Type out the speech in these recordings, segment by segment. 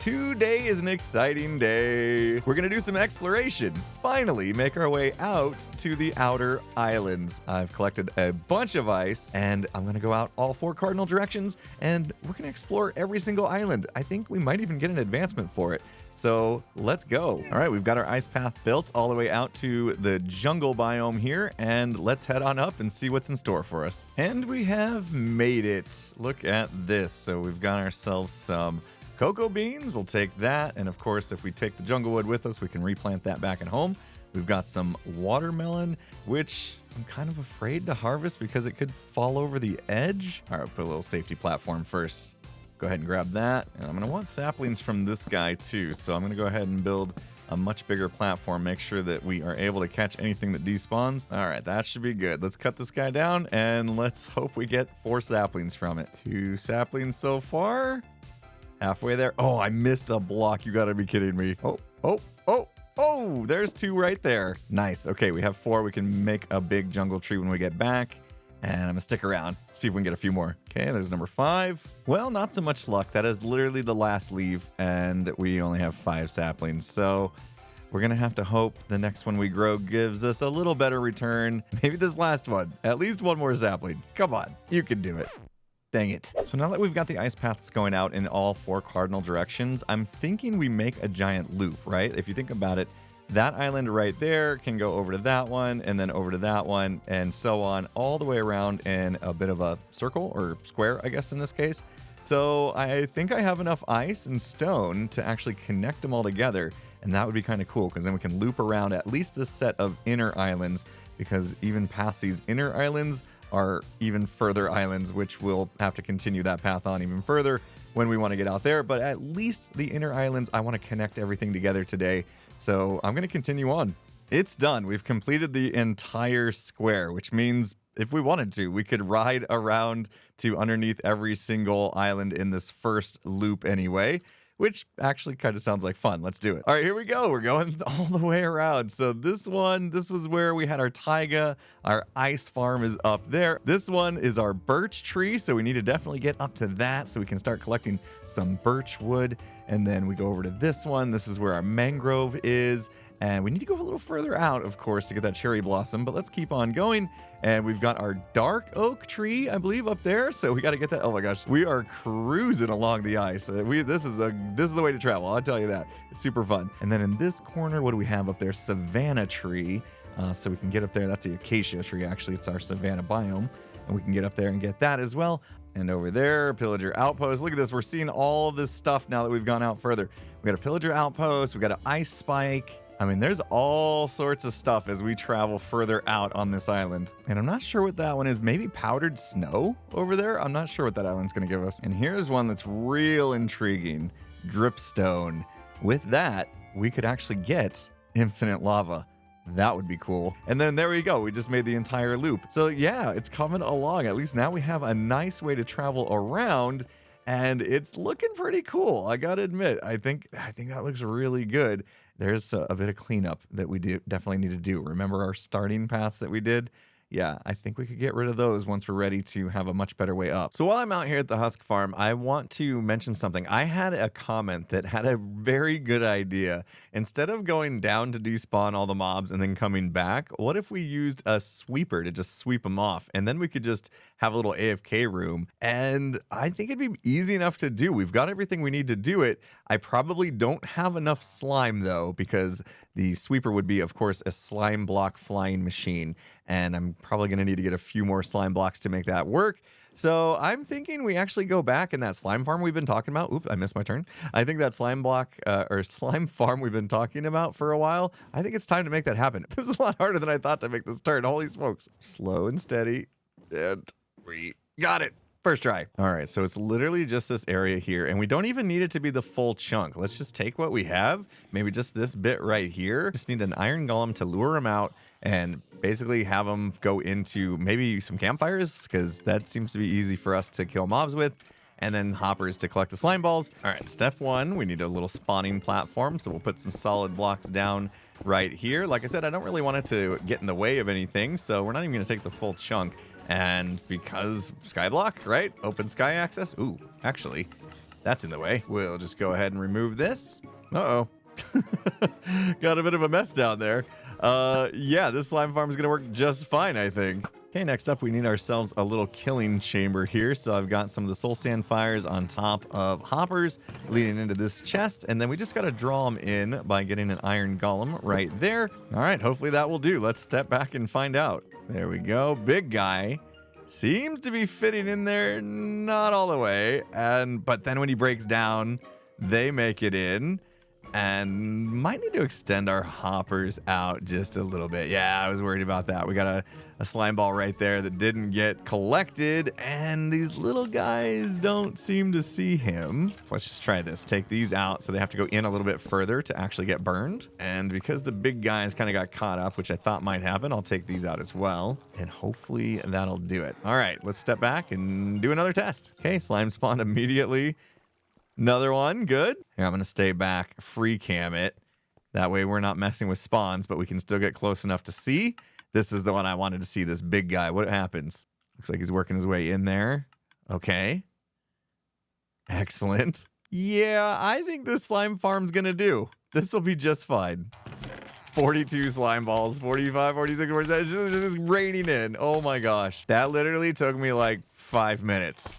Today is an exciting day. We're gonna do some exploration. Finally make our way out to the outer islands. I've collected a bunch of ice and I'm gonna go out all 4 cardinal directions and we're gonna explore every single island. I think we might even get an advancement for it. So let's go. All right, we've got our ice path built all the way out to the jungle biome here, and let's head on up and see what's in store for us. And we have made it. Look at this. So we've got ourselves some cocoa beans. We'll take that. And of course, if we take the jungle wood with us, we can replant that back at home. We've got some watermelon, which I'm kind of afraid to harvest because it could fall over the edge. All right, put a little safety platform first. Go ahead and grab that. And I'm going to want saplings from this guy too. So I'm going to go ahead and build a much bigger platform. Make sure that we are able to catch anything that despawns. All right, that should be good. Let's cut this guy down and let's hope we get 4 saplings from it. 2 saplings so far. Halfway there. Oh, I missed a block. You got to be kidding me. Oh, there's 2 right there. Nice. Okay, we have 4. We can make a big jungle tree when we get back. And I'm gonna stick around, see if we can get a few more. Okay, there's number 5. Well, not so much luck. That is literally the last leaf, and we only have 5 saplings. So we're gonna have to hope the next one we grow gives us a little better return. Maybe this last one, at least 1 more sapling. Come on, you can do it. Dang it. So now that we've got the ice paths going out in all 4 cardinal directions, I'm thinking we make a giant loop, right? If you think about it, that island right there can go over to that one and then over to that one and so on all the way around in a bit of a circle or square, I guess in this case. So I think I have enough ice and stone to actually connect them all together. And that would be kind of cool because then we can loop around at least this set of inner islands, because even past these inner islands are even further islands, which we'll have to continue that path on even further when we want to get out there. But at least the inner islands, I want to connect everything together today. So I'm going to continue on. It's done. We've completed the entire square, which means if we wanted to, we could ride around to underneath every single island in this first loop anyway, which actually kind of sounds like fun. Let's do it. All right, here we go. We're going all the way around. So this was where we had our taiga. Our ice farm is up there. This one is our birch tree. So we need to definitely get up to that so we can start collecting some birch wood. And then we go over to this one. This is where our mangrove is. And we need to go a little further out, of course, to get that cherry blossom, but let's keep on going. And we've got our dark oak tree, I believe, up there. So we got to get that. Oh my gosh, we are cruising along the ice. This is the way to travel, I'll tell you that. It's super fun. And then in this corner, what do we have up there? Savanna tree. So we can get up there. That's the acacia tree, actually. It's our savanna biome. And we can get up there and get that as well. And over there, pillager outpost. Look at this. We're seeing all this stuff now that we've gone out further. We got a pillager outpost. We got an ice spike. I mean, there's all sorts of stuff as we travel further out on this island. And I'm not sure what that one is. Maybe powdered snow over there? I'm not sure what that island's going to give us. And here's one that's real intriguing. Dripstone. With that, we could actually get infinite lava. That would be cool. And then there we go. We just made the entire loop. So yeah, it's coming along. At least now we have a nice way to travel around. And it's looking pretty cool. I gotta admit, I think that looks really good. There's a bit of cleanup that we definitely need to do. Remember our starting paths that we did? Yeah, I think we could get rid of those once we're ready to have a much better way up. So while I'm out here at the Husk Farm, I want to mention something. I had a comment that had a very good idea. Instead of going down to despawn all the mobs and then coming back, what if we used a sweeper to just sweep them off? And then we could just have a little AFK room. And I think it'd be easy enough to do. We've got everything we need to do it. I probably don't have enough slime though, because the sweeper would be, of course, a slime block flying machine. And I'm probably going to need to get a few more slime blocks to make that work. So I'm thinking we actually go back in that slime farm we've been talking about. Oops, I missed my turn. I think that slime block or slime farm we've been talking about for a while, I think it's time to make that happen. This is a lot harder than I thought to make this turn. Holy smokes. Slow and steady. And we got it. First try. All right, so it's literally just this area here, and we don't even need it to be the full chunk. Let's just take what we have, maybe just this bit right here. Just need an iron golem to lure them out and basically have them go into maybe some campfires, because that seems to be easy for us to kill mobs with, and then hoppers to collect the slime balls. All right, step 1, we need a little spawning platform, so we'll put some solid blocks down right here. Like I said, I don't really want it to get in the way of anything, so we're not even going to take the full chunk. And because Skyblock, right? Open sky access. Ooh, actually, that's in the way. We'll just go ahead and remove this. Uh-oh. Got a bit of a mess down there. Yeah, this slime farm is going to work just fine, I think. Okay, next up, we need ourselves a little killing chamber here. So I've got some of the soul sand fires on top of hoppers leading into this chest. And then we just got to draw them in by getting an iron golem right there. All right, hopefully that will do. Let's step back and find out. There we go. Big guy. Seems to be fitting in there, not all the way. But then when he breaks down, they make it in. And might need to extend our hoppers out just a little bit. Yeah, I was worried about that. We got a slime ball right there that didn't get collected, and these little guys don't seem to see him. Let's just try this. Take these out so they have to go in a little bit further to actually get burned. And because the big guys kind of got caught up, which I thought might happen, I'll take these out as well. And hopefully that'll do it. All right, let's step back and do another test. Okay, slime spawned immediately. Another one, good. Here, I'm gonna stay back, free cam it. That way we're not messing with spawns, but we can still get close enough to see. This is the one I wanted to see, this big guy. What happens? Looks like he's working his way in there. Okay. Excellent. Yeah, I think this slime farm's gonna do. This will be just fine. 42 slime balls, 45, 46, 47, just raining in. Oh my gosh. That literally took me like 5 minutes.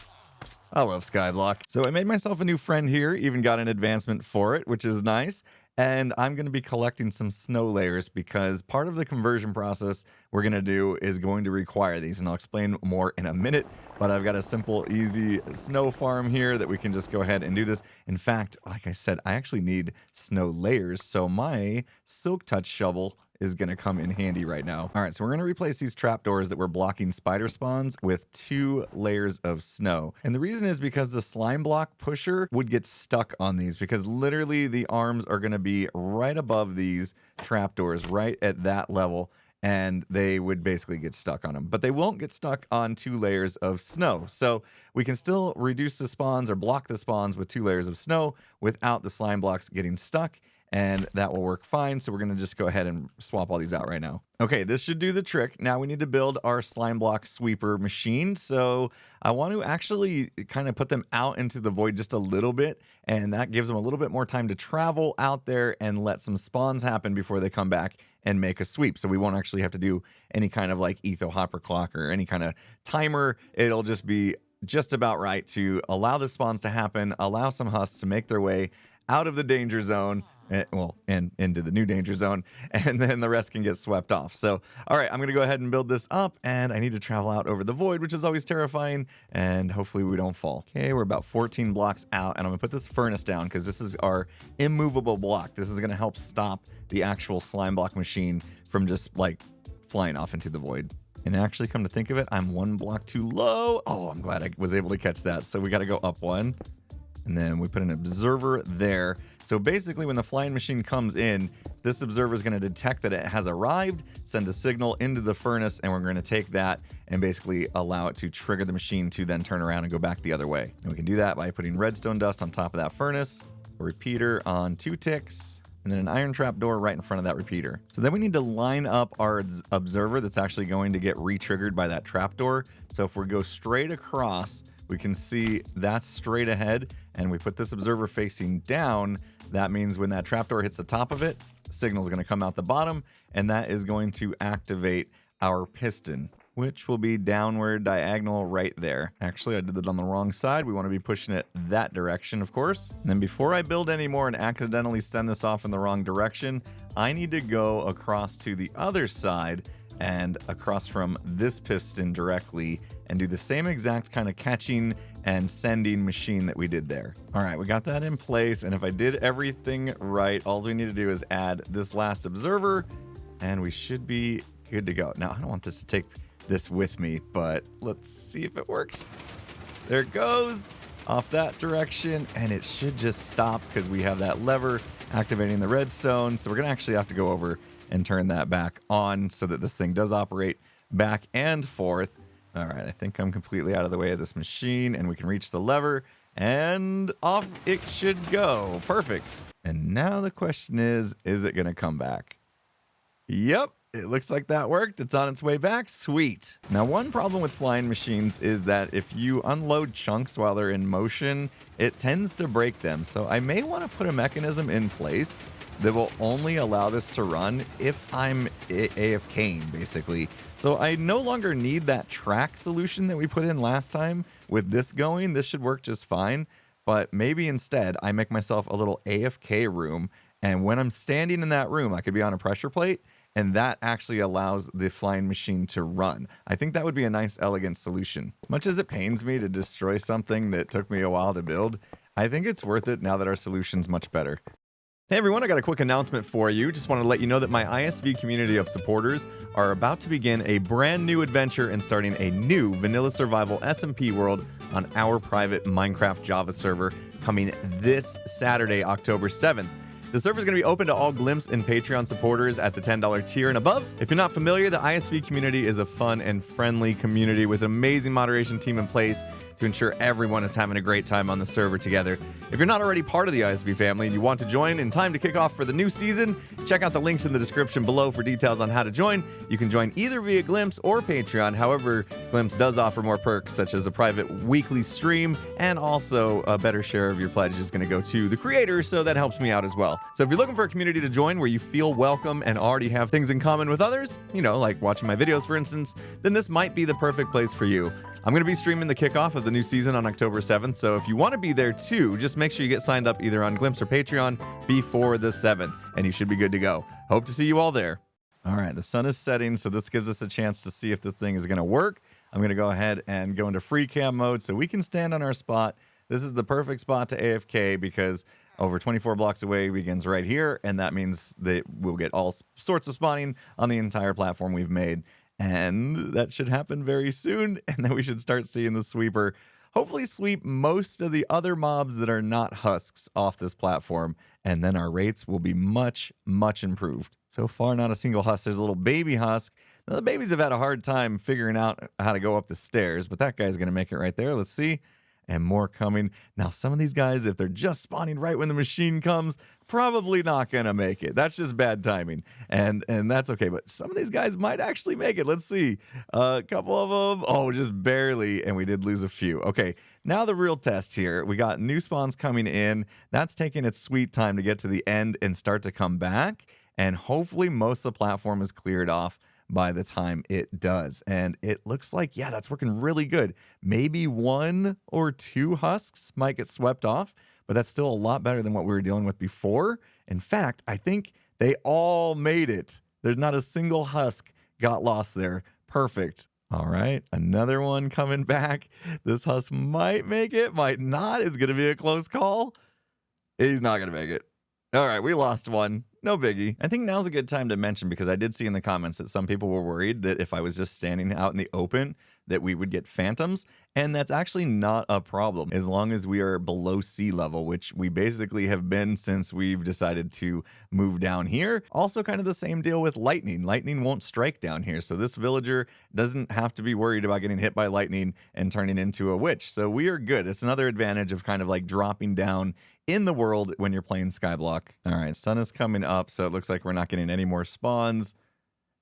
I love Skyblock. So I made myself a new friend here, even got an advancement for it, which is nice. And I'm going to be collecting some snow layers because part of the conversion process we're going to do is going to require these. And I'll explain more in a minute. But I've got a simple, easy snow farm here that we can just go ahead and do this. In fact, like I said, I actually need snow layers. So my Silk Touch shovel is going to come in handy right now. All right, so we're going to replace these trapdoors that were blocking spider spawns with 2 layers of snow. And the reason is because the slime block pusher would get stuck on these because literally the arms are going to be right above these trapdoors, right at that level. And they would basically get stuck on them. But they won't get stuck on 2 layers of snow. So we can still reduce the spawns or block the spawns with 2 layers of snow without the slime blocks getting stuck. And that will work fine. So we're going to just go ahead and swap all these out right now. Okay, this should do the trick. Now we need to build our slime block sweeper machine. So I want to actually kind of put them out into the void just a little bit. And that gives them a little bit more time to travel out there and let some spawns happen before they come back and make a sweep. So we won't actually have to do any kind of like etho hopper clock or any kind of timer. It'll just be just about right to allow the spawns to happen, allow some husks to make their way out of the danger zone. And into the new danger zone, and then the rest can get swept off. So, all right, I'm going to go ahead and build this up, and I need to travel out over the void, which is always terrifying, and hopefully we don't fall. Okay, we're about 14 blocks out, and I'm going to put this furnace down because this is our immovable block. This is going to help stop the actual slime block machine from just, like, flying off into the void. And actually, come to think of it, I'm 1 block too low. Oh, I'm glad I was able to catch that. So we got to go up 1. And then we put an observer there. So basically when the flying machine comes in, this observer is going to detect that it has arrived, send a signal into the furnace, and we're going to take that and basically allow it to trigger the machine to then turn around and go back the other way. And we can do that by putting redstone dust on top of that furnace, a repeater on 2 ticks, and then an iron trap door right in front of that repeater. So then we need to line up our observer that's actually going to get re-triggered by that trap door. So if we go straight across, we can see that's straight ahead, and we put this observer facing down. That means when that trapdoor hits the top of it, the signal is going to come out the bottom, and that is going to activate our piston, which will be downward diagonal right there. Actually, I did it on the wrong side. We want to be pushing it that direction, of course. And then before I build any more and accidentally send this off in the wrong direction, I need to go across to the other side and across from this piston directly and do the same exact kind of catching and sending machine that we did there. All right, we got that in place, and if I did everything right, all we need to do is add this last observer, and we should be good to go. Now, I don't want this to take this with me, but let's see if it works. There it goes off that direction, and it should just stop because we have that lever activating the redstone. So we're gonna actually have to go over and turn that back on so that this thing does operate back and forth. All right, I think I'm completely out of the way of this machine, and we can reach the lever, and off it should go. Perfect. And now the question is it gonna come back? Yep, It looks like that worked. It's on its way back. Sweet. Now, one problem with flying machines is that if you unload chunks while they're in motion, it tends to break them. So I may want to put a mechanism in place that will only allow this to run if I'm AFKing, basically. So I no longer need that track solution that we put in last time. With this going, this should work just fine. But maybe instead, I make myself a little AFK room. And when I'm standing in that room, I could be on a pressure plate. And that actually allows the flying machine to run. I think that would be a nice, elegant solution. As much as it pains me to destroy something that took me a while to build, I think it's worth it now that our solution's much better. Hey everyone, I got a quick announcement for you. Just wanted to let you know that my ISV community of supporters are about to begin a brand new adventure and starting a new Vanilla Survival SMP world on our private Minecraft Java server coming this Saturday, October 7th. The server is going to be open to all Glimpse and Patreon supporters at the $10 tier and above. If you're not familiar, the ISV community is a fun and friendly community with an amazing moderation team in place to ensure everyone is having a great time on the server together. If you're not already part of the ISV family and you want to join in time to kick off for the new season, check out the links in the description below for details on how to join. You can join either via Glimpse or Patreon. However, Glimpse does offer more perks such as a private weekly stream, and also a better share of your pledge is going to go to the creator, so that helps me out as well. So if you're looking for a community to join where you feel welcome and already have things in common with others, you know, like watching my videos for instance, then this might be the perfect place for you. I'm going to be streaming the kickoff of the new season on October 7th, so if you want to be there too, just make sure you get signed up either on Glimpse or Patreon before the 7th, and you should be good to go. Hope to see you all there. All right, the sun is setting, so this gives us a chance to see if this thing is going to work. I'm going to go ahead and go into free cam mode so we can stand on our spot. This is the perfect spot to AFK because over 24 blocks away begins right here, and that means that we'll get all sorts of spawning on the entire platform we've made. And that should happen very soon, and then we should start seeing the sweeper hopefully sweep most of the other mobs that are not husks off this platform, and then our rates will be much, much improved. So far, not a single husk. There's a little baby husk. Now, the babies have had a hard time figuring out how to go up the stairs, but that guy's going to make it right there. Let's see. And more coming. Now, some of these guys, if they're just spawning right when the machine comes, probably not going to make it. That's just bad timing, and that's okay. But some of these guys might actually make it. Let's see. A couple of them, oh, just barely, and we did lose a few. Okay, now the real test here. We got new spawns coming in. That's taking its sweet time to get to the end and start to come back, and hopefully most of the platform is cleared off by the time it does. And it looks like, yeah, that's working really good. Maybe 1 or 2 husks might get swept off, but that's still a lot better than what we were dealing with before. In fact, I think they all made it. There's not a single husk got lost there. Perfect. All right, another one coming back. This husk might make it, might not. It's going to be a close call. He's not going to make it. All right, we lost one. No biggie. I think now's a good time to mention, because I did see in the comments that some people were worried that if I was just standing out in the open that we would get phantoms, and that's actually not a problem as long as we are below sea level, which we basically have been since we've decided to move down here. Also kind of the same deal with lightning. Lightning won't strike down here, so this villager doesn't have to be worried about getting hit by lightning and turning into a witch. So we are good. It's another advantage of kind of like dropping down in the world when you're playing Skyblock. All right, sun is coming up, so it looks like we're not getting any more spawns.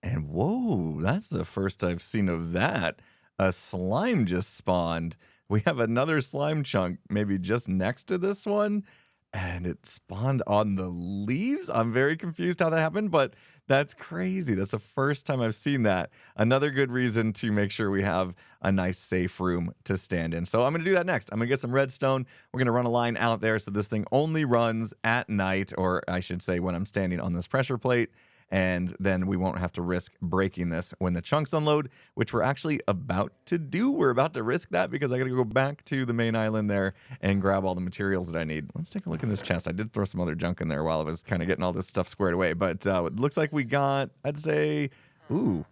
And whoa, that's the first I've seen of that. A slime just spawned. We have another slime chunk maybe just next to this one, and it spawned on the leaves. I'm very confused how that happened, but that's crazy. That's the first time I've seen that. Another good reason to make sure we have a nice safe room to stand in. So I'm going to do that next. I'm going to get some redstone. We're going to run a line out there so this thing only runs at night, or I should say when I'm standing on this pressure plate. And then we won't have to risk breaking this when the chunks unload, which we're actually about to do. We're about to risk that because I got to go back to the main island there and grab all the materials that I need. Let's take a look in this chest. I did throw some other junk in there while I was kind of getting all this stuff squared away. But it looks like we got, I'd say, ooh,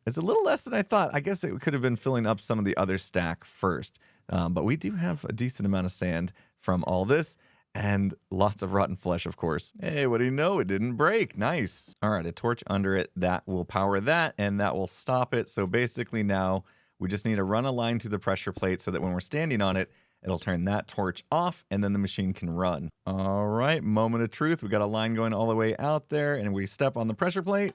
it's a little less than I thought. I guess it could have been filling up some of the other stack first. But we do have a decent amount of sand from all this. And lots of rotten flesh, of course. Hey, what do you know? It didn't break. Nice. All right, a torch under it. That will power that, and that will stop it. So basically now we just need to run a line to the pressure plate so that when we're standing on it, it'll turn that torch off, and then the machine can run. All right, moment of truth. We got a line going all the way out there, and we step on the pressure plate.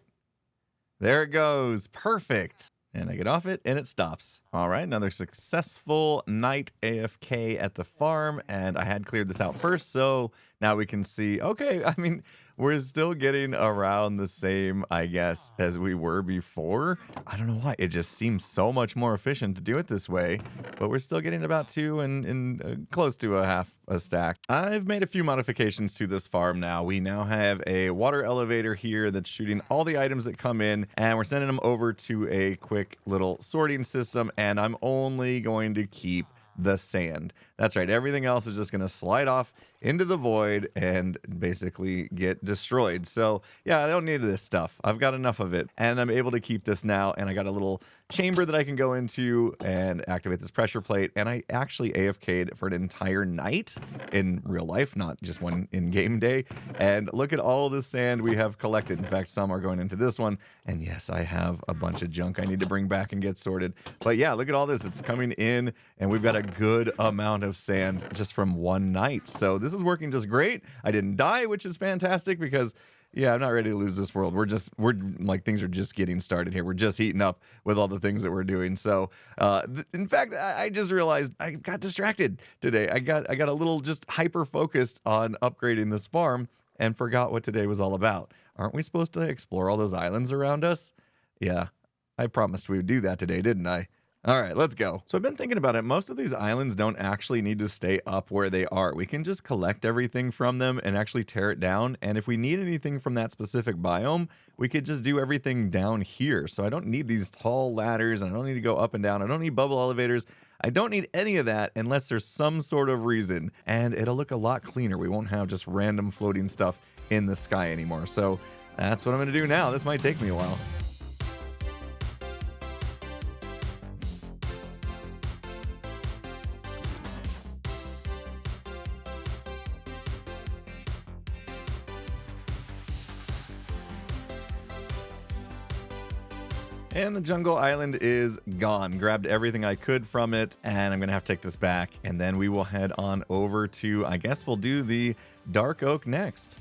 There it goes. Perfect. And I get off it, and it stops. All right, another successful night AFK at the farm, and I had cleared this out first, so now we can see, okay, I mean, we're still getting around the same, I guess, as we were before. I don't know why. It just seems so much more efficient to do it this way, but we're still getting about 2 and close to a half a stack. I've made a few modifications to this farm now. We now have a water elevator here that's shooting all the items that come in, and we're sending them over to a quick little sorting system, and I'm only going to keep the sand. That's right. Everything else is just going to slide off into the void and basically get destroyed. So yeah, I don't need this stuff. I've got enough of it, and I'm able to keep this now. And I got a little chamber that I can go into and activate this pressure plate. And I actually AFK'd for an entire night in real life, not just one in-game day. And look at all the sand we have collected. In fact, some are going into this one. And yes, I have a bunch of junk I need to bring back and get sorted. But yeah, look at all this. It's coming in, and we've got a good amount of sand just from one night. So this is working just great. I didn't die, which is fantastic because yeah, I'm not ready to lose this world. We're like, things are just getting started here. We're just heating up with all the things that we're doing. So, in fact, I just realized I got distracted today. I got a little just hyper focused on upgrading this farm and forgot what today was all about. Aren't we supposed to explore all those islands around us? Yeah, I promised we would do that today, didn't I? All right, let's go. So I've been thinking about it. Most of these islands don't actually need to stay up where they are. We can just collect everything from them and actually tear it down. And if we need anything from that specific biome, we could just do everything down here. So I don't need these tall ladders, and I don't need to go up and down. I don't need bubble elevators. I don't need any of that unless there's some sort of reason. And it'll look a lot cleaner. We won't have just random floating stuff in the sky anymore. So that's what I'm going to do now. This might take me a while. And the jungle island is gone. Grabbed everything I could from it, and I'm gonna have to take this back, and then we will head on over to, I guess we'll do the dark oak next.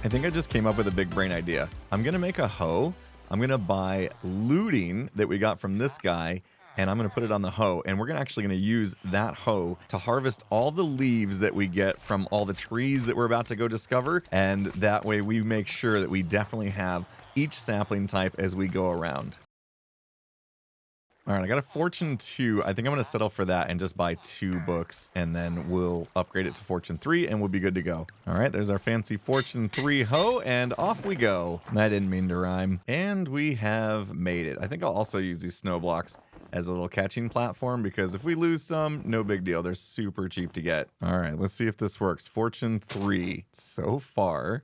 I think I just came up with a big brain idea. I'm going to make a hoe. I'm going to buy looting that we got from this guy, and I'm going to put it on the hoe. And we're actually going to use that hoe to harvest all the leaves that we get from all the trees that we're about to go discover. And that way we make sure that we definitely have each sapling type as we go around. All right, I got a Fortune 2. I think I'm going to settle for that and just buy 2 books, and then we'll upgrade it to Fortune 3, and we'll be good to go. All right, there's our fancy Fortune 3 hoe, and off we go. I didn't mean to rhyme. And we have made it. I think I'll also use these snow blocks as a little catching platform, because if we lose some, no big deal. They're super cheap to get. All right, let's see if this works. Fortune 3. So far,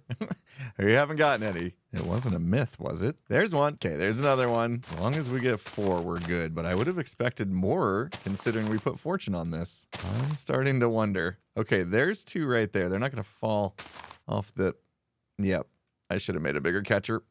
we haven't gotten any. It wasn't a myth, was it? There's one. Okay, there's another one. As long as we get 4, we're good. But I would have expected more, considering we put fortune on this. I'm starting to wonder. Okay, there's 2 right there. They're not going to fall off the... Yep, I should have made a bigger catcher.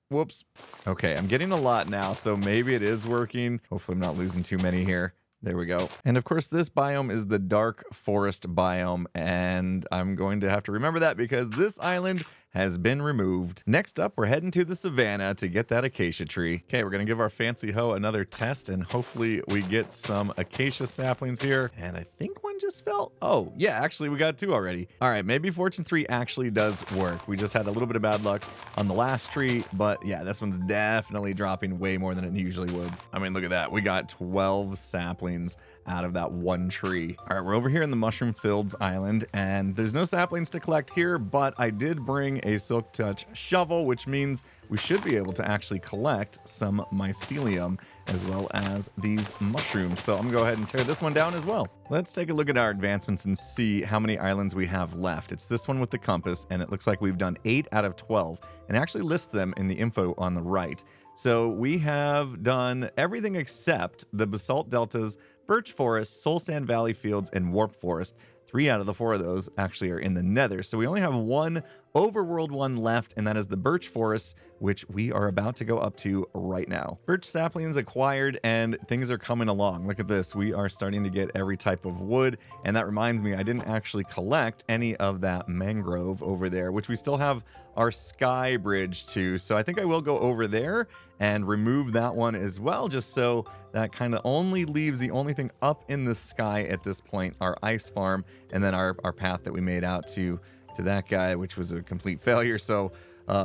Whoops. Okay, I'm getting a lot now, so maybe it is working. Hopefully I'm not losing too many here. There we go. And of course, this biome is the dark forest biome, and I'm going to have to remember that because this island has been removed. Next up, we're heading to the savannah to get that acacia tree. Okay, we're gonna give our fancy hoe another test, and hopefully we get some acacia saplings here. And I think one just fell. Oh, yeah, actually we got 2 already. All right, maybe Fortune 3 actually does work. We just had a little bit of bad luck on the last tree, but yeah, this one's definitely dropping way more than it usually would. I mean, look at that. We got 12 saplings out of that one tree. All right, we're over here in the Mushroom Fields Island, and there's no saplings to collect here, but I did bring a Silk Touch shovel, which means we should be able to actually collect some mycelium as well as these mushrooms. So I'm gonna go ahead and tear this one down as well. Let's take a look at our advancements and see how many islands we have left. It's this one with the compass, and it looks like we've done 8 out of 12, and actually lists them in the info on the right. So we have done everything except the Basalt Deltas, Birch Forest, Soul Sand Valley Fields, and Warp Forest. 3 out of the 4 of those actually are in the Nether. So we only have 1 overworld one left, and that is the birch forest, which we are about to go up to right now. Birch saplings acquired, and things are coming along. Look at this. We are starting to get every type of wood, and that reminds me, I didn't actually collect any of that mangrove over there, which we still have our sky bridge to. So I think I will go over there and remove that one as well, just so that kind of only leaves the only thing up in the sky at this point, our ice farm, and then our path that we made out to that guy, which was a complete failure. So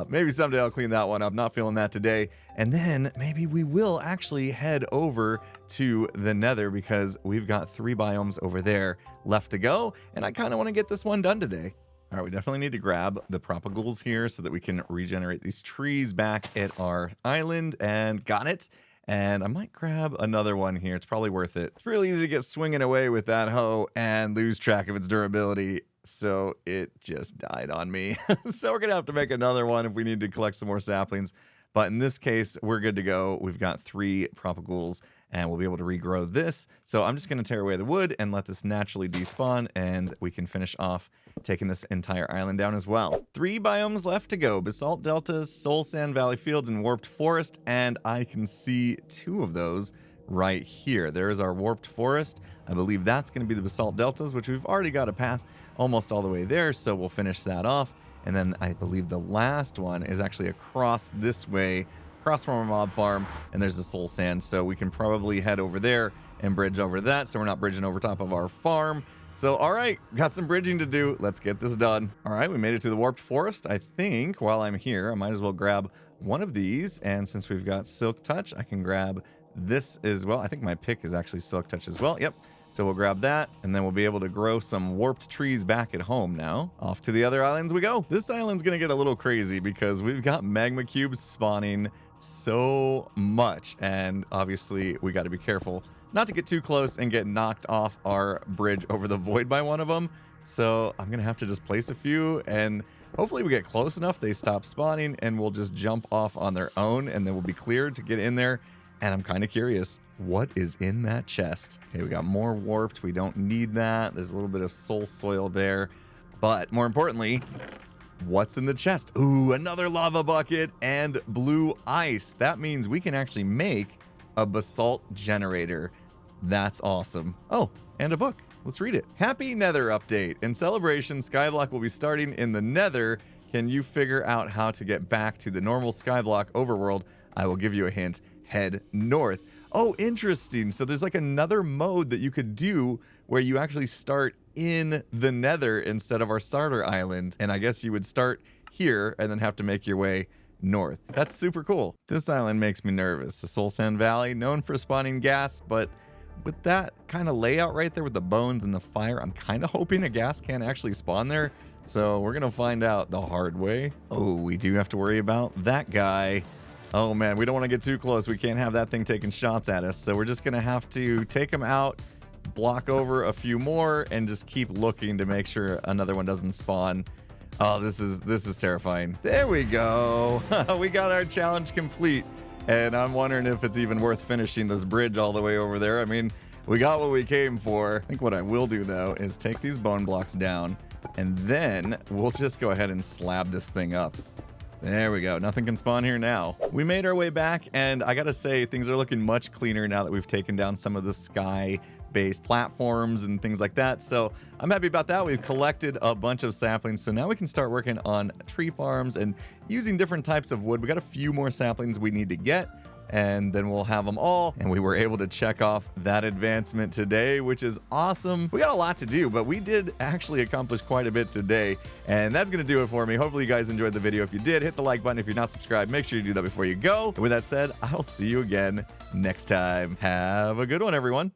maybe someday I'll clean that one up. Not feeling that today. And then maybe we will actually head over to the Nether, because we've got 3 biomes over there left to go, and I kind of want to get this one done today. All right, we definitely need to grab the propagoules here so that we can regenerate these trees back at our island, and got it. And I might grab another one here. It's probably worth it. It's really easy to get swinging away with that hoe and lose track of its durability. So it just died on me. So we're going to have to make another one if we need to collect some more saplings. But in this case, we're good to go. We've got 3 propagoules, and we'll be able to regrow this. So I'm just going to tear away the wood and let this naturally despawn, and we can finish off taking this entire island down as well. 3 biomes left to go: Basalt Deltas, Soul Sand Valley Fields, and Warped Forest. And I can see 2 of those right here. There is our Warped Forest. I believe that's going to be the Basalt Deltas, which we've already got a path almost all the way there, so we'll finish that off. And then I believe the last one is actually across this way, across from our mob farm, and there's the soul sand, so we can probably head over there and bridge over that, so we're not bridging over top of our farm. So, all right, got some bridging to do. Let's get this done. All right, we made it to the Warped Forest. I think while I'm here, I might as well grab one of these, and since we've got Silk Touch, I can grab this as well. I think my pick is actually Silk Touch as well. Yep. So we'll grab that, and then we'll be able to grow some warped trees back at home now. Off to the other islands we go. This island's gonna get a little crazy because we've got magma cubes spawning so much, and obviously we got to be careful not to get too close and get knocked off our bridge over the void by one of them. So I'm gonna have to just place a few, and hopefully we get close enough they stop spawning, and we'll just jump off on their own, and then we'll be cleared to get in there. And I'm kind of curious, what is in that chest? Okay, we got more warped. We don't need that. There's a little bit of soul soil there. But more importantly, what's in the chest? Ooh, another lava bucket and blue ice. That means we can actually make a basalt generator. That's awesome. Oh, and a book. Let's read it. Happy Nether update. In celebration, Skyblock will be starting in the Nether. Can you figure out how to get back to the normal Skyblock overworld? I will give you a hint. Head north. Oh, interesting. So there's like another mode that you could do where you actually start in the Nether instead of our starter island. And I guess you would start here and then have to make your way north. That's super cool. This island makes me nervous. The Soul Sand Valley, known for spawning gas, but with that kind of layout right there with the bones and the fire, I'm kind of hoping a gas can actually spawn there. So we're going to find out the hard way. Oh, we do have to worry about that guy. Oh man, we don't want to get too close. We can't have that thing taking shots at us. So we're just going to have to take him out, block over a few more, and just keep looking to make sure another one doesn't spawn. Oh, this is terrifying. There we go. We got our challenge complete. And I'm wondering if it's even worth finishing this bridge all the way over there. I mean, we got what we came for. I think what I will do though is take these bone blocks down, and then we'll just go ahead and slab this thing up. There we go. Nothing can spawn here now. We made our way back, and I gotta say, things are looking much cleaner now that we've taken down some of the sky-based platforms and things like that. So I'm happy about that. We've collected a bunch of saplings, so now we can start working on tree farms and using different types of wood. We got a few more saplings we need to get, and then we'll have them all. And we were able to check off that advancement today, which is awesome. We got a lot to do, but we did actually accomplish quite a bit today. And that's gonna do it for me. Hopefully you guys enjoyed the video. If you did, hit the like button. If you're not subscribed, make sure you do that before you go. And with that said, I'll see you again next time. Have a good one, everyone.